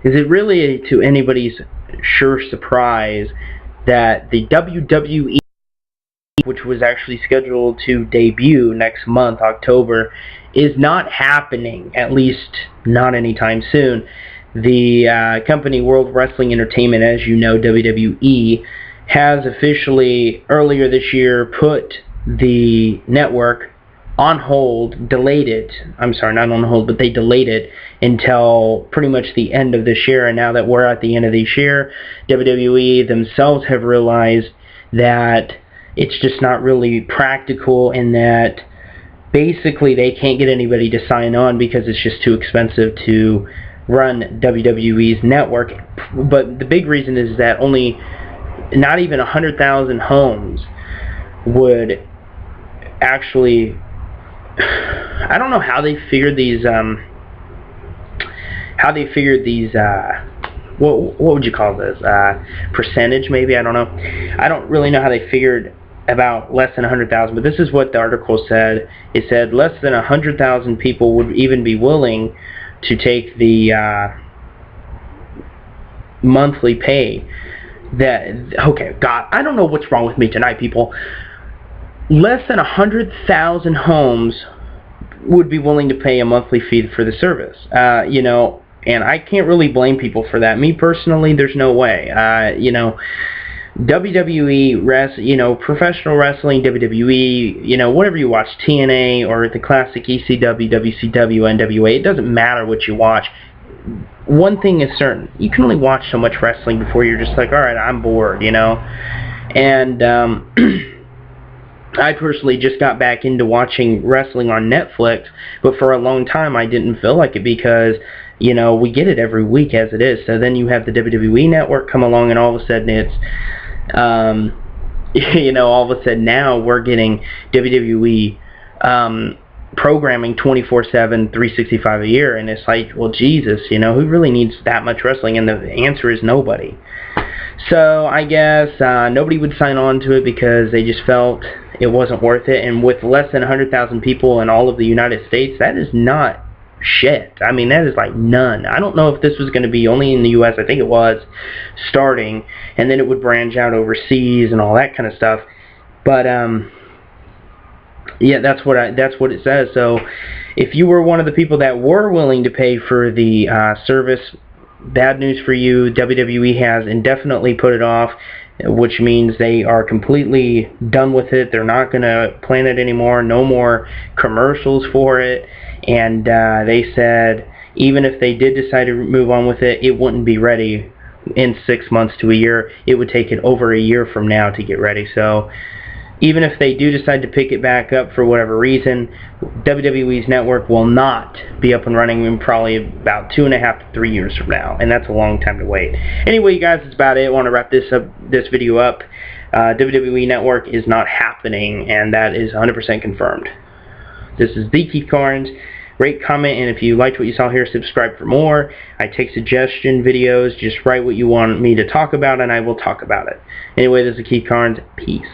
Is it really to anybody's sure surprise that the WWE, which was actually scheduled to debut next month, October, is not happening, at least not anytime soon? The company World Wrestling Entertainment, as you know, WWE, has officially, earlier this year, put the network on hold, delayed it. I'm sorry, not on hold, but they delayed it until pretty much the end of this year. And now that we're at the end of this year, WWE themselves have realized that it's just not really practical, and that basically they can't get anybody to sign on because it's just too expensive to run WWE's network. But the big reason is that not even 100,000 homes would actually, I don't know how they figured these, what would you call this, percentage maybe, I don't know. I don't really know how they figured about less than 100,000, but this is what the article said. It said less than 100,000 people would even be willing to take the monthly pay. Okay, God, I don't know what's wrong with me tonight, people. Less than 100,000 homes would be willing to pay a monthly fee for the service. You know, and I can't really blame people for that. Me personally, there's no way. You know, WWE, professional wrestling, WWE, whatever you watch, TNA or the classic ECW, WCW, NWA, it doesn't matter what you watch. One thing is certain: you can only watch so much wrestling before you're just like, all right, I'm bored, And I personally just got back into watching wrestling on Netflix, but for a long time I didn't feel like it because, we get it every week as it is. So then you have the WWE Network come along, and all of a sudden it's, all of a sudden now we're getting WWE programming 24/7, 365 a year, and it's like, well, Jesus, who really needs that much wrestling? And the answer is nobody. So I guess nobody would sign on to it because they just felt it wasn't worth it. And with less than 100,000 people in all of the United States, that is not shit. I mean, that is like none. I don't know if this was going to be only in the U.S. I think it was starting, and then it would branch out overseas and all that kind of stuff. But yeah, that's what it says. So if you were one of the people that were willing to pay for the service, bad news for you. WWE has indefinitely put it off, which means they are completely done with it. They're not going to plan it anymore. No more commercials for it. And they said even if they did decide to move on with it, it wouldn't be ready in 6 months to a year. It would take it over a year from now to get ready. So even if they do decide to pick it back up for whatever reason, WWE's network will not be up and running in probably about 2.5 to 3 years from now, and that's a long time to wait. Anyway, you guys, that's about it. I want to wrap this video up. WWE Network is not happening, and that is 100% confirmed. This is the Keith Carnes. Rate, comment, and if you liked what you saw here, subscribe for more. I take suggestion videos. Just write what you want me to talk about, and I will talk about it. Anyway, this is Keith Carnes. Peace.